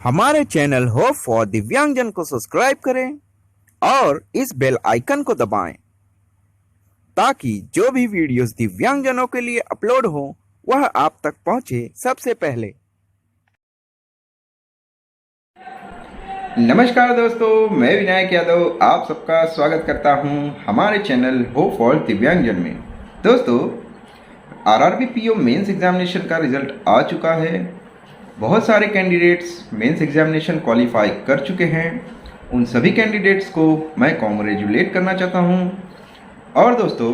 हमारे channel hope for दिव्यांगजन को सब्सक्राइब करें और इस बेल आइकन को दबाएं ताकि जो भी वीडियोस दिव्यांगजनों के लिए अपलोड हो वह आप तक पहुंचे सबसे पहले। नमस्कार दोस्तों, मैं विनायक यादव आप सबका स्वागत करता हूं हमारे चैनल होप फॉर दिव्यांगजन में। दोस्तों, आरआरबी पीओ मेंस एग्जामिनेशन का रिजल्ट आ चुका है। बहुत सारे कैंडिडेट्स मेंस एग्जामिनेशन क्वालिफाई कर चुके हैं। उन सभी कैंडिडेट्स को मैं कॉन्ग्रेचुलेट करना चाहता हूं। और दोस्तों,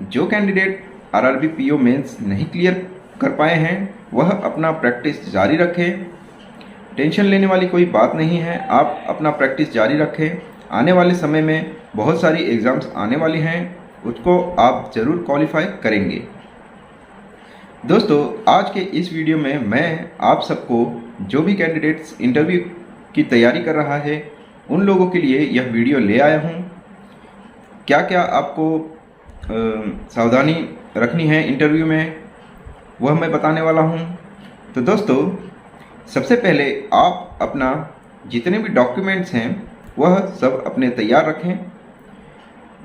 जो कैंडिडेट आरआरबी पीओ मेंस नहीं क्लियर कर पाए हैं वह अपना प्रैक्टिस जारी रखें। टेंशन लेने वाली कोई बात नहीं है, आप अपना प्रैक्टिस जारी रखें। आने वाले समय में बहुत सारी एग्ज़ाम्स आने वाली हैं, उसको आप ज़रूर क्वालिफाई करेंगे। दोस्तों, आज के इस वीडियो में मैं आप सबको जो भी कैंडिडेट्स इंटरव्यू की तैयारी कर रहा है उन लोगों के लिए यह वीडियो ले आया हूँ। क्या क्या आपको सावधानी रखनी है इंटरव्यू में वह मैं बताने वाला हूँ। तो दोस्तों, सबसे पहले आप अपना जितने भी डॉक्यूमेंट्स हैं वह सब अपने तैयार रखें।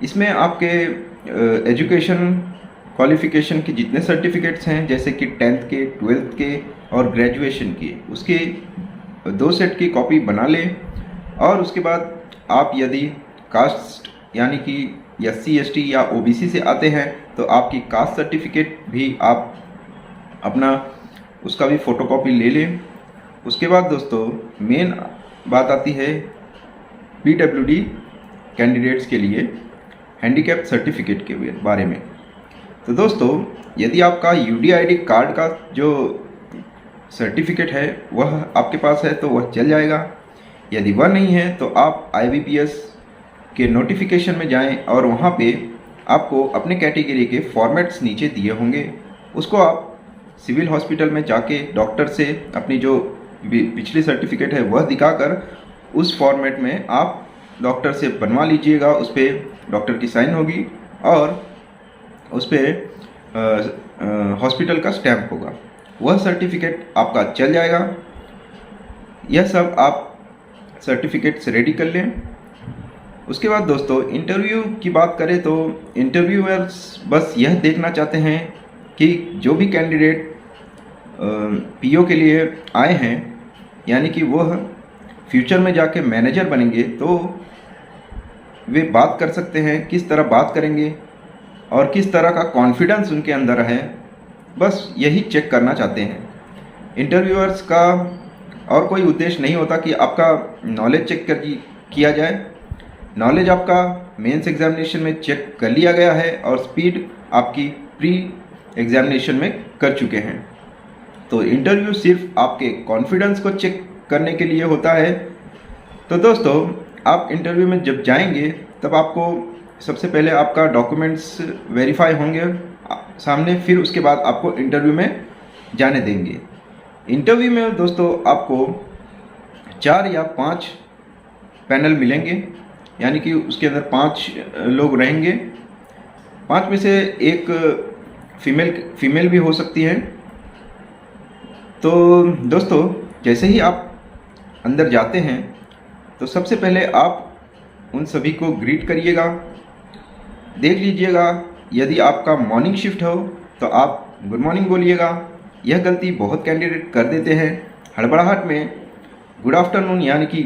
इसमें आपके एजुकेशन क्वालिफ़िकेशन के जितने सर्टिफिकेट्स हैं, जैसे कि 10th के, 12th के और ग्रेजुएशन के, उसके 2 सेट की कॉपी बना लें। और उसके बाद आप यदि कास्ट यानी कि SC ST या OBC से आते हैं तो आपकी कास्ट सर्टिफिकेट भी आप अपना उसका भी फ़ोटोकॉपी ले लें। उसके बाद दोस्तों, मेन बात आती है PWD कैंडिडेट्स के लिए हैंडीकैप सर्टिफिकेट के बारे में। तो दोस्तों, यदि आपका UDID कार्ड का जो सर्टिफिकेट है वह आपके पास है तो वह चल जाएगा। यदि वह नहीं है तो आप IBPS के नोटिफिकेशन में जाएं और वहाँ पे आपको अपने कैटेगरी के फॉर्मेट्स नीचे दिए होंगे, उसको आप सिविल हॉस्पिटल में जाके डॉक्टर से अपनी जो पिछली सर्टिफिकेट है वह दिखाकर उस फॉर्मेट में आप डॉक्टर से बनवा लीजिएगा। उस पर डॉक्टर की साइन होगी और उस पर हॉस्पिटल का स्टैम्प होगा, वह सर्टिफिकेट आपका चल जाएगा। यह सब आप सर्टिफिकेट्स रेडी कर लें। उसके बाद दोस्तों, इंटरव्यू की बात करें तो इंटरव्यूअर्स बस यह देखना चाहते हैं कि जो भी कैंडिडेट पीओ के लिए आए हैं, यानी कि वह फ्यूचर में जाके मैनेजर बनेंगे, तो वे बात कर सकते हैं, किस तरह बात करेंगे और किस तरह का कॉन्फिडेंस उनके अंदर है, बस यही चेक करना चाहते हैं। इंटरव्यूअर्स का और कोई उद्देश्य नहीं होता कि आपका नॉलेज चेक किया जाए। नॉलेज आपका मेंस एग्जामिनेशन में चेक कर लिया गया है और स्पीड आपकी प्री एग्जामिनेशन में कर चुके हैं। तो इंटरव्यू सिर्फ आपके कॉन्फिडेंस को चेक करने के लिए होता है। तो दोस्तों, आप इंटरव्यू में जब जाएंगे तब आपको सबसे पहले आपका डॉक्यूमेंट्स वेरीफाई होंगे सामने, फिर उसके बाद आपको इंटरव्यू में जाने देंगे। इंटरव्यू में दोस्तों आपको 4 या 5 पैनल मिलेंगे, यानी कि उसके अंदर 5 लोग रहेंगे। 5 में से एक फीमेल भी हो सकती है। तो दोस्तों, जैसे ही आप अंदर जाते हैं तो सबसे पहले आप उन सभी को ग्रीट करिएगा। देख लीजिएगा, यदि आपका मॉर्निंग शिफ्ट हो तो आप गुड मॉर्निंग बोलिएगा। यह गलती बहुत कैंडिडेट कर देते हैं, हड़बड़ाहट में गुड आफ्टरनून, यानी कि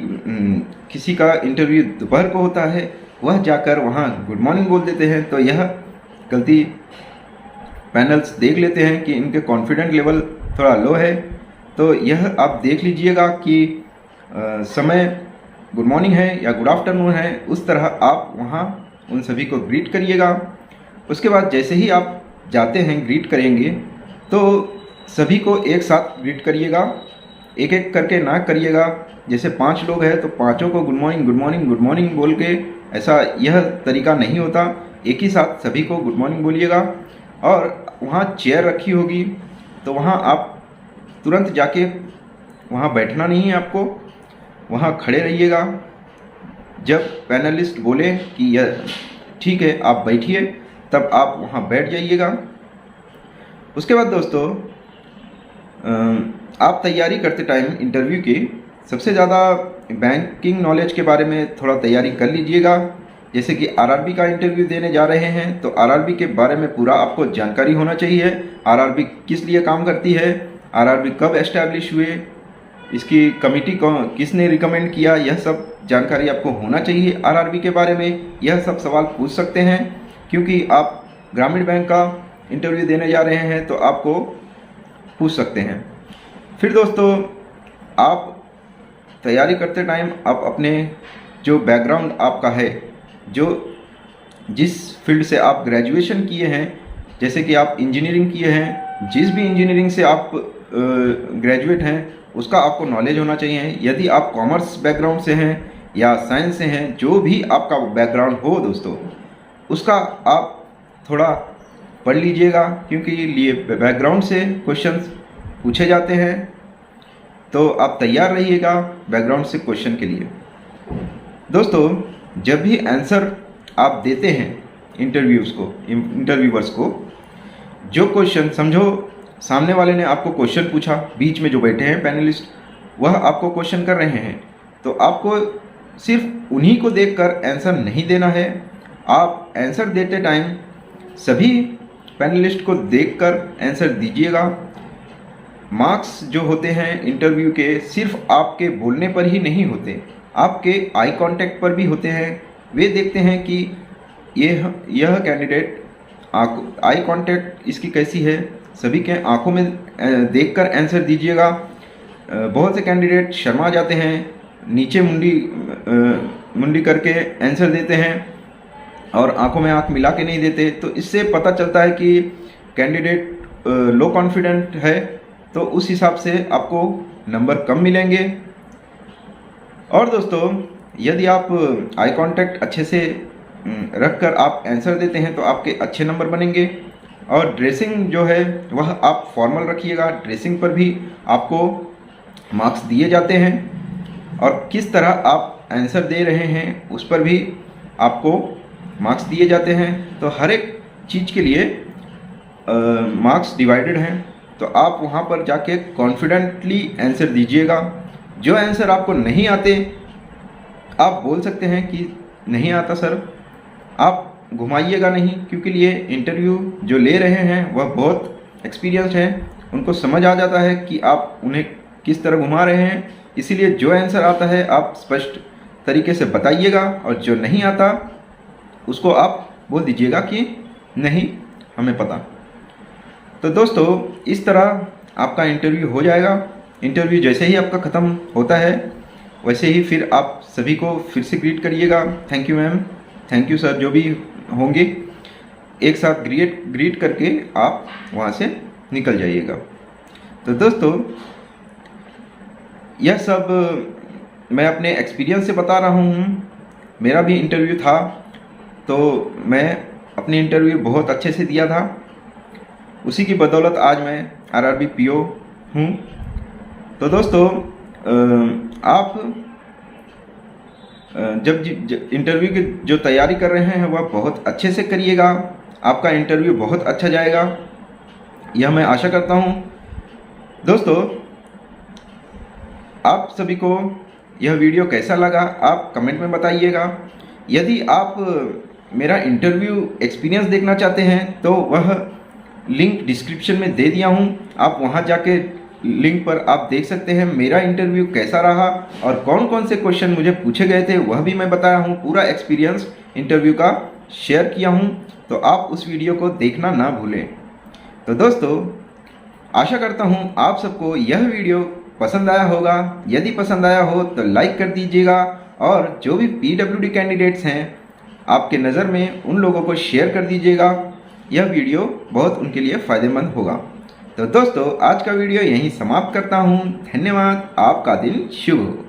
किसी का इंटरव्यू दोपहर को होता है, वह जाकर वहाँ गुड मॉर्निंग बोल देते हैं। तो यह गलती पैनल्स देख लेते हैं कि इनके कॉन्फिडेंट लेवल थोड़ा लो है। तो यह आप देख लीजिएगा कि समय गुड मॉर्निंग है या गुड आफ्टरनून है, उस तरह आप वहाँ उन सभी को ग्रीट करिएगा। उसके बाद जैसे ही आप जाते हैं ग्रीट करेंगे तो सभी को एक साथ ग्रीट करिएगा, एक एक करके ना करिएगा। जैसे 5 लोग हैं तो पाँचों को good morning good morning good morning बोल के, ऐसा यह तरीका नहीं होता। एक ही साथ सभी को गुड मॉर्निंग बोलिएगा। और वहाँ चेयर रखी होगी तो वहाँ आप तुरंत जाके वहाँ बैठना नहीं है, आपको वहाँ खड़े रहिएगा। जब पैनलिस्ट बोले कि यह ठीक है आप बैठिए, तब आप वहाँ बैठ जाइएगा। उसके बाद दोस्तों, आप तैयारी करते टाइम इंटरव्यू की सबसे ज़्यादा बैंकिंग नॉलेज के बारे में थोड़ा तैयारी कर लीजिएगा। जैसे कि आरआरबी का इंटरव्यू देने जा रहे हैं तो आरआरबी के बारे में पूरा आपको जानकारी होना चाहिए। आरआरबी किस लिए काम करती है, आरआरबी कब एस्टैब्लिश हुए, इसकी कमिटी को किसने रिकमेंड किया, यह सब जानकारी आपको होना चाहिए। आरआरबी के बारे में यह सब सवाल पूछ सकते हैं, क्योंकि आप ग्रामीण बैंक का इंटरव्यू देने जा रहे हैं तो आपको पूछ सकते हैं। फिर दोस्तों, आप तैयारी करते टाइम आप अपने जो बैकग्राउंड आपका है, जो जिस फील्ड से आप ग्रेजुएशन किए हैं, जैसे कि आप इंजीनियरिंग किए हैं, जिस भी इंजीनियरिंग से आप ग्रेजुएट हैं उसका आपको नॉलेज होना चाहिए। यदि आप कॉमर्स बैकग्राउंड से हैं या साइंस से हैं, जो भी आपका बैकग्राउंड हो दोस्तों, उसका आप थोड़ा पढ़ लीजिएगा, क्योंकि ये बैकग्राउंड से क्वेश्चंस पूछे जाते हैं। तो आप तैयार रहिएगा बैकग्राउंड से क्वेश्चन के लिए। दोस्तों, जब भी आंसर आप देते हैं इंटरव्यूवर्स को, जो क्वेश्चन समझो सामने वाले ने आपको क्वेश्चन पूछा, बीच में जो बैठे हैं पैनलिस्ट वह आपको क्वेश्चन कर रहे हैं, तो आपको सिर्फ उन्हीं को देखकर आंसर नहीं देना है। आप आंसर देते टाइम सभी पैनलिस्ट को देखकर आंसर दीजिएगा। मार्क्स जो होते हैं इंटरव्यू के, सिर्फ आपके बोलने पर ही नहीं होते, आपके आई कांटेक्ट पर भी होते हैं। वे देखते हैं कि यह कैंडिडेट आई कांटेक्ट इसकी कैसी है, सभी के आंखों में देखकर आंसर दीजिएगा। बहुत से कैंडिडेट शर्मा जाते हैं, नीचे मुंडी करके आंसर देते हैं और आंखों में आंख मिला के नहीं देते, तो इससे पता चलता है कि कैंडिडेट लो कॉन्फिडेंट है, तो उस हिसाब से आपको नंबर कम मिलेंगे। और दोस्तों, यदि आप आई कांटेक्ट अच्छे से रखकर आप आंसर देते हैं तो आपके अच्छे नंबर बनेंगे। और ड्रेसिंग जो है वह आप फॉर्मल रखिएगा, ड्रेसिंग पर भी आपको मार्क्स दिए जाते हैं और किस तरह आप आंसर दे रहे हैं उस पर भी आपको मार्क्स दिए जाते हैं। तो हर एक चीज़ के लिए मार्क्स डिवाइडेड हैं, तो आप वहाँ पर जाके कॉन्फिडेंटली आंसर दीजिएगा। जो आंसर आपको नहीं आते आप बोल सकते हैं कि नहीं आता सर, आप घुमाइएगा नहीं, क्योंकि लिए इंटरव्यू जो ले रहे हैं वह बहुत एक्सपीरियंस्ड हैं, उनको समझ आ जाता है कि आप उन्हें किस तरह घुमा रहे हैं। इसीलिए जो आंसर आता है आप स्पष्ट तरीके से बताइएगा, और जो नहीं आता उसको आप बोल दीजिएगा कि नहीं हमें पता। तो दोस्तों, इस तरह आपका इंटरव्यू हो जाएगा। इंटरव्यू जैसे ही आपका ख़त्म होता है वैसे ही फिर आप सभी को फिर से ग्रीट करिएगा, thank you ma'am, thank you sir, जो भी होंगे एक साथ ग्रीट करके आप वहाँ से निकल जाइएगा। तो दोस्तों, यह सब मैं अपने एक्सपीरियंस से बता रहा हूँ। मेरा भी इंटरव्यू था, तो मैं अपने इंटरव्यू बहुत अच्छे से दिया था, उसी की बदौलत आज मैं आरआरबी पीओ हूँ। तो दोस्तों, आप जब इंटरव्यू की जो तैयारी कर रहे हैं वह बहुत अच्छे से करिएगा, आपका इंटरव्यू बहुत अच्छा जाएगा, यह मैं आशा करता हूँ। दोस्तों, आप सभी को यह वीडियो कैसा लगा आप कमेंट में बताइएगा। यदि आप मेरा इंटरव्यू एक्सपीरियंस देखना चाहते हैं तो वह लिंक डिस्क्रिप्शन में दे दिया हूँ, आप वहाँ जाके लिंक पर आप देख सकते हैं मेरा इंटरव्यू कैसा रहा और कौन कौन से क्वेश्चन मुझे पूछे गए थे वह भी मैं बताया हूँ। पूरा एक्सपीरियंस इंटरव्यू का शेयर किया हूँ, तो आप उस वीडियो को देखना ना भूलें। तो दोस्तों, आशा करता हूँ आप सबको यह वीडियो पसंद आया होगा। यदि पसंद आया हो तो लाइक कर दीजिएगा, और जो भी पीडब्ल्यूडी कैंडिडेट्स हैं आपके नज़र में उन लोगों को शेयर कर दीजिएगा, यह वीडियो बहुत उनके लिए फ़ायदेमंद होगा। तो दोस्तों, आज का वीडियो यहीं समाप्त करता हूँ। धन्यवाद, आपका दिन शुभ हो।